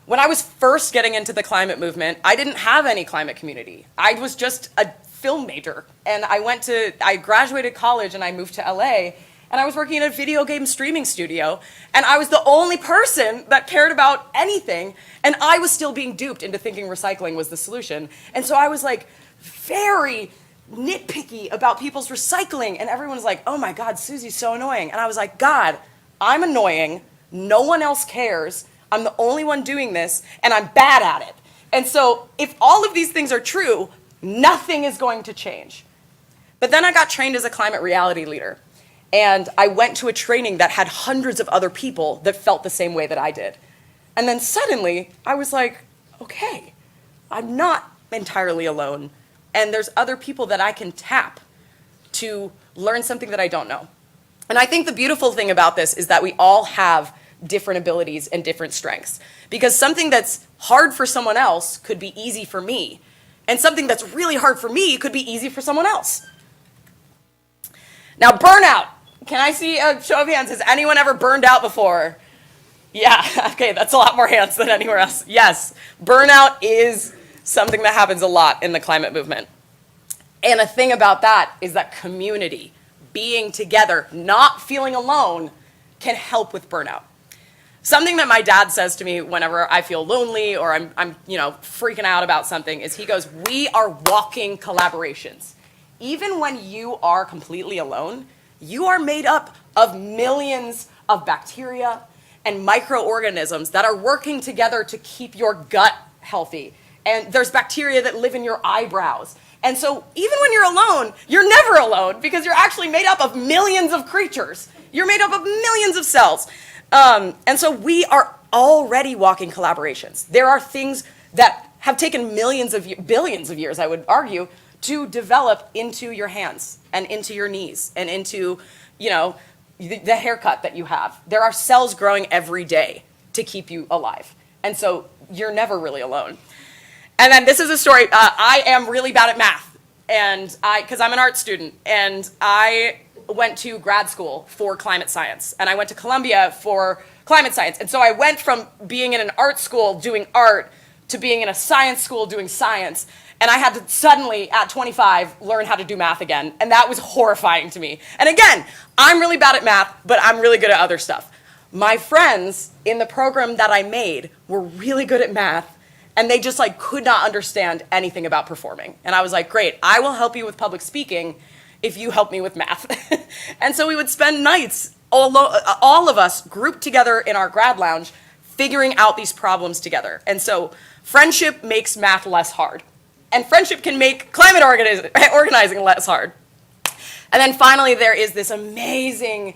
When I was first getting into the climate movement, I didn't have any climate community. I was just a film major. And I graduated college and I moved to LA, and I was working in a video game streaming studio, and I was the only person that cared about anything, and I was still being duped into thinking recycling was the solution. And so I was like very nitpicky about people's recycling, and everyone was like, oh my God, Susie's so annoying. And I was like, God, I'm annoying, no one else cares, I'm the only one doing this, and I'm bad at it. And so if all of these things are true, nothing is going to change. But then I got trained as a climate reality leader. And I went to a training that had hundreds of other people that felt the same way that I did. And then suddenly I was like, okay, I'm not entirely alone. And there's other people that I can tap to learn something that I don't know. And I think the beautiful thing about this is that we all have different abilities and different strengths. Because something that's hard for someone else could be easy for me. And something that's really hard for me could be easy for someone else. Now, burnout. Can I see a show of hands? Has anyone ever burned out before? Yeah, okay, that's a lot more hands than anywhere else. Yes, burnout is something that happens a lot in the climate movement. And a thing about that is that community, being together, not feeling alone, can help with burnout. Something that my dad says to me whenever I feel lonely or I'm freaking out about something is he goes, we are walking collaborations. even when you are completely alone, you are made up of millions of bacteria and microorganisms that are working together to keep your gut healthy. And there's bacteria that live in your eyebrows. And so even when you're alone, you're never alone because you're actually made up of millions of creatures. You're made up of millions of cells. And so we are already walking collaborations. There are things that have taken billions of years, I would argue, to develop into your hands and into your knees and into, the haircut that you have. There are cells growing every day to keep you alive. And so you're never really alone. And then this is a story. I am really bad at math, and because I'm an art student, and I went to grad school for climate science, and I went to Columbia for climate science. And so I went from being in an art school doing art to being in a science school doing science. And I had to suddenly, at 25, learn how to do math again. And that was horrifying to me. And again, I'm really bad at math, but I'm really good at other stuff. My friends in the program that I made were really good at math, and they just could not understand anything about performing. And I was like, great, I will help you with public speaking if you help me with math. And so we would spend nights, all of us grouped together in our grad lounge, figuring out these problems together. And so friendship makes math less hard. And friendship can make climate organizing less hard. And then finally, there is this amazing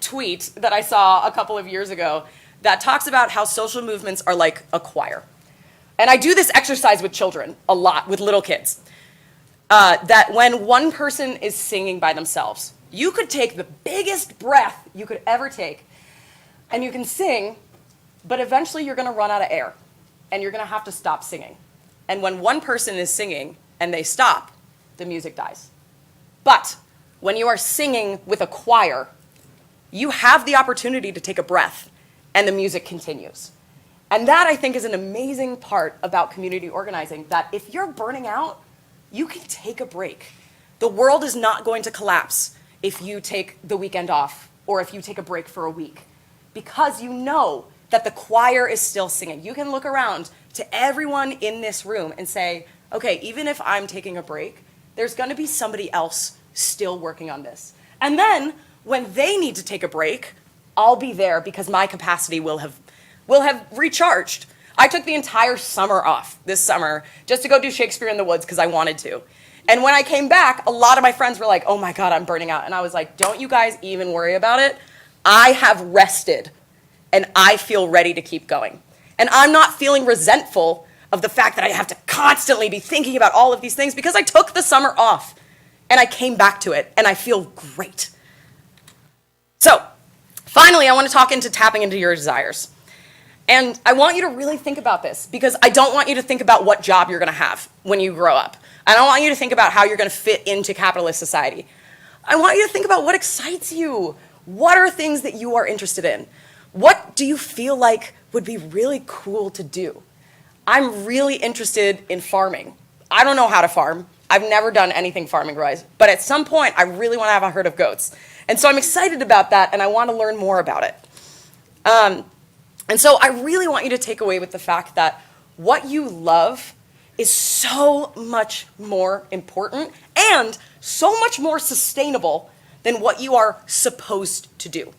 tweet that I saw a couple of years ago that talks about how social movements are like a choir. And I do this exercise with children a lot, with little kids. That when one person is singing by themselves, you could take the biggest breath you could ever take, and you can sing, but eventually you're going to run out of air, and you're going to have to stop singing. And when one person is singing and they stop, the music dies. But when you are singing with a choir, you have the opportunity to take a breath, and the music continues. And that, I think, is an amazing part about community organizing, that if you're burning out, you can take a break. The world is not going to collapse if you take the weekend off or if you take a break for a week, because you know that the choir is still singing. You can look around to everyone in this room and say, okay, even if I'm taking a break, there's going to be somebody else still working on this. And then when they need to take a break, I'll be there because my capacity will have recharged. I took the entire summer off this summer just to go do Shakespeare in the Woods because I wanted to. And when I came back, a lot of my friends were like, oh my God, I'm burning out. And I was like, don't you guys even worry about it. I have rested and I feel ready to keep going. And I'm not feeling resentful of the fact that I have to constantly be thinking about all of these things because I took the summer off and I came back to it and I feel great. So finally, I want to talk into tapping into your desires. And I want you to really think about this because I don't want you to think about what job you're going to have when you grow up. I don't want you to think about how you're going to fit into capitalist society. I want you to think about what excites you. What are things that you are interested in? What do you feel like would be really cool to do? I'm really interested in farming. I don't know how to farm. I've never done anything farming-wise. But at some point, I really want to have a herd of goats. And so I'm excited about that, and I want to learn more about it. And so I really want you to take away with the fact that what you love is so much more important and so much more sustainable than what you are supposed to do.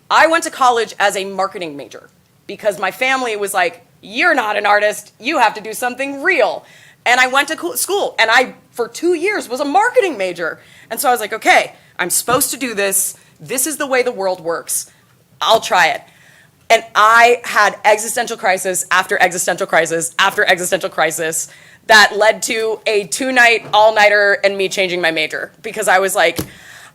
I went to college as a marketing major because my family was like, you're not an artist, you have to do something real. And I went to school and I, for 2 years, was a marketing major. And so I was like, okay, I'm supposed to do this. This is the way the world works. I'll try it. And I had existential crisis after existential crisis after existential crisis that led to a 2-night all-nighter and me changing my major because I was like,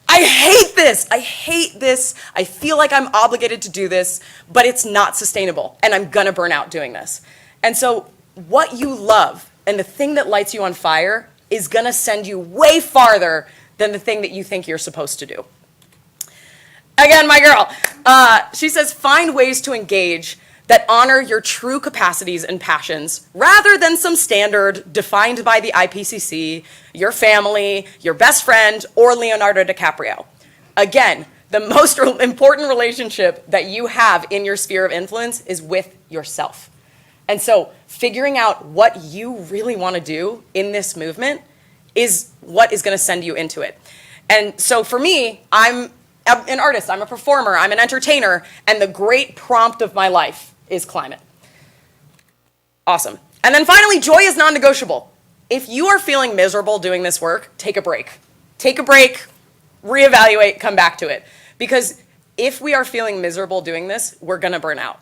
I hate this. I hate this. I feel like I'm obligated to do this, but it's not sustainable and I'm gonna burn out doing this. And so what you love and the thing that lights you on fire is gonna send you way farther than the thing that you think you're supposed to do. Again, my girl, she says, find ways to engage that honor your true capacities and passions rather than some standard defined by the IPCC, your family, your best friend, or Leonardo DiCaprio. Again, the most important relationship that you have in your sphere of influence is with yourself. And so figuring out what you really want to do in this movement is what is going to send you into it. And so for me, I'm an artist, I'm a performer, I'm an entertainer, and the great prompt of my life is climate. Awesome. And then finally, joy is non-negotiable. If you are feeling miserable doing this work, take a break. Take a break, reevaluate, come back to it. Because if we are feeling miserable doing this, we're gonna burn out.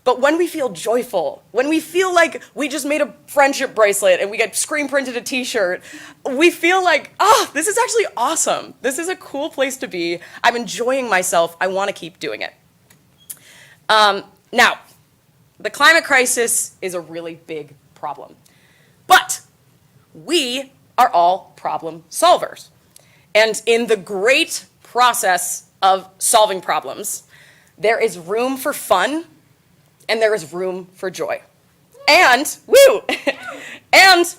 But when we feel joyful, when we feel like we just made a friendship bracelet and we get screen printed a t-shirt, we feel like, this is actually awesome. This is a cool place to be. I'm enjoying myself. I wanna keep doing it. Now, the climate crisis is a really big problem. But we are all problem solvers. And in the great process of solving problems, there is room for fun and there is room for joy. And, and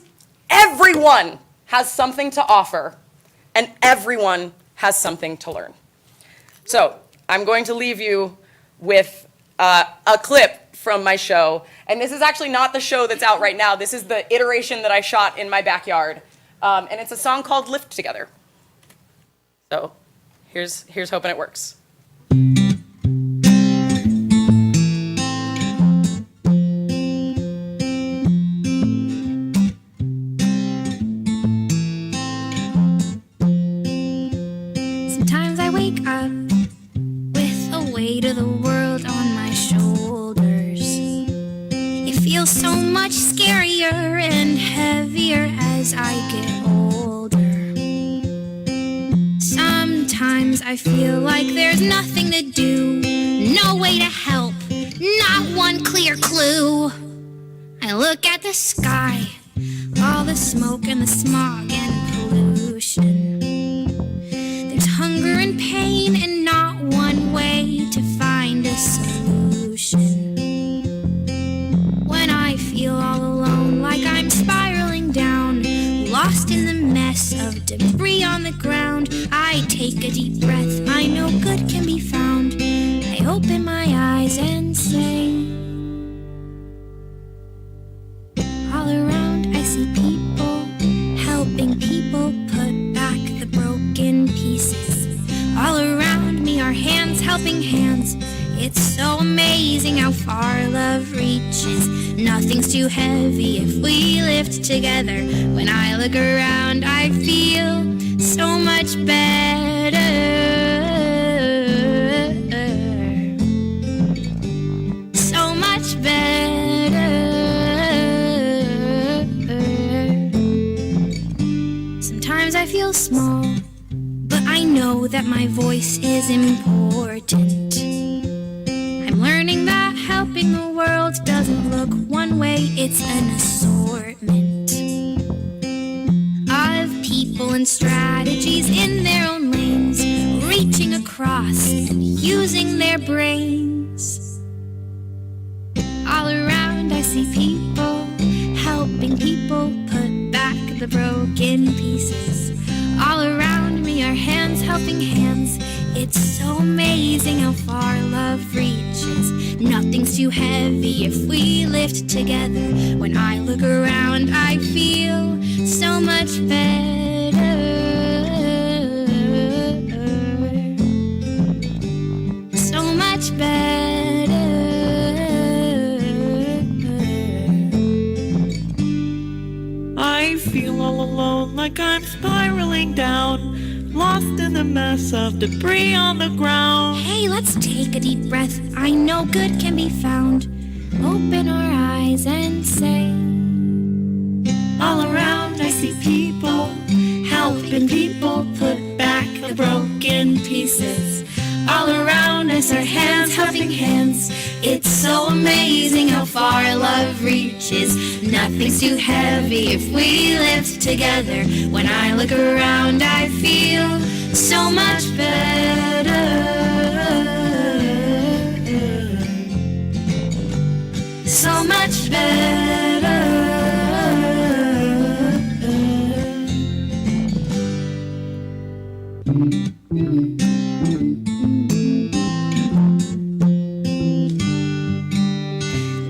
everyone has something to offer and everyone has something to learn. So I'm going to leave you with a clip from my show. And this is actually not the show that's out right now. This is the iteration that I shot in my backyard. And it's a song called Lift Together. So here's hoping it works. Sometimes I wake up with the weight of the world on my shoulders. It feels so much scarier and heavier as I get older. Sometimes I feel like there's nothing to do, no way to help, not one clear clue. I look at the sky, all the smoke and the smog and pollution. There's hunger and pain and not one way to find a solution. When I feel all alone, like I'm spiraling down, lost in the mess of debris on the ground, I take a deep breath, I know good can be found. I open my eyes and say, all around I see people, helping people put back the broken pieces. All around me are hands helping hands. It's so amazing how far love reaches. Nothing's too heavy if we lift together. When I look around, I feel so much better. So much better. Sometimes I feel small, but I know that my voice is important. I'm learning that helping the world doesn't look one way, it's an assortment of people and strategies in their own lanes, reaching across and using their brains. All around I see people, helping people put back the broken pieces. All around me are hands helping hands. It's so amazing how far love reaches. Nothing's too heavy if we lift together. When I look around, I feel so much better. So much better. I feel all alone, like I'm spiraling down, lost in the mess of debris on the ground. Hey, let's take a deep breath. I know good can be found. Open our eyes and say, All around I see people, helping people put back the broken pieces. All around us are hands helping hands. it's so amazing how far love reaches. Nothing's too heavy if we lift together. When I look around, I feel so much better. So much better.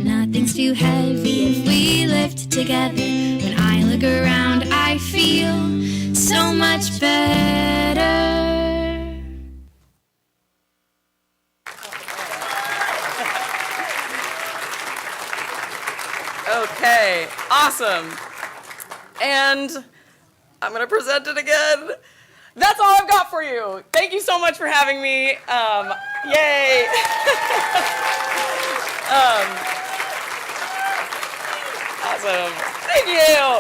Nothing's too heavy if we lift together. When I look around, I feel much better. Okay, awesome. And I'm going to present it again. That's all I've got for you. Thank you so much for having me. Yay. Awesome. Thank you.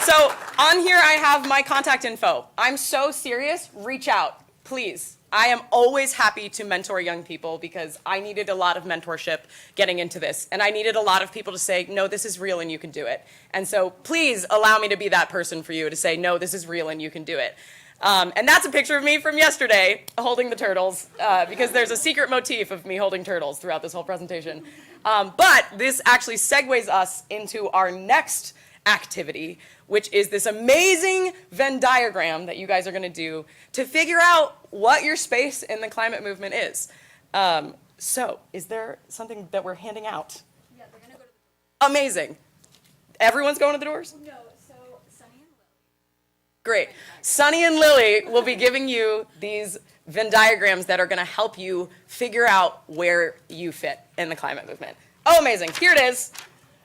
So on here, I have my contact info. I'm so serious. Reach out, please. I am always happy to mentor young people because I needed a lot of mentorship getting into this. And I needed a lot of people to say, no, this is real and you can do it. And so please allow me to be that person for you to say, no, this is real and you can do it. And that's a picture of me from yesterday holding the turtles because there's a secret motif of me holding turtles throughout this whole presentation. But this actually segues us into our next activity, which is this amazing Venn diagram that you guys are going to do to figure out what your space in the climate movement is. So is there something that we're handing out? Yeah, they're gonna go to the Amazing. Everyone's going to the doors? No, so Sunny and Lily. Great. Sunny and Lily will be giving you these Venn diagrams that are going to help you figure out where you fit in the climate movement. Oh, amazing. Here it is.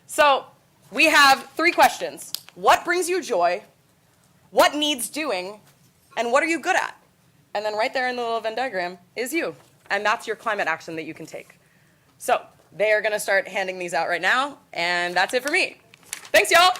So we have 3 questions. What brings you joy? What needs doing? And what are you good at? And then right there in the little Venn diagram is you. And that's your climate action that you can take. So they are going to start handing these out right now. And that's it for me. Thanks, y'all.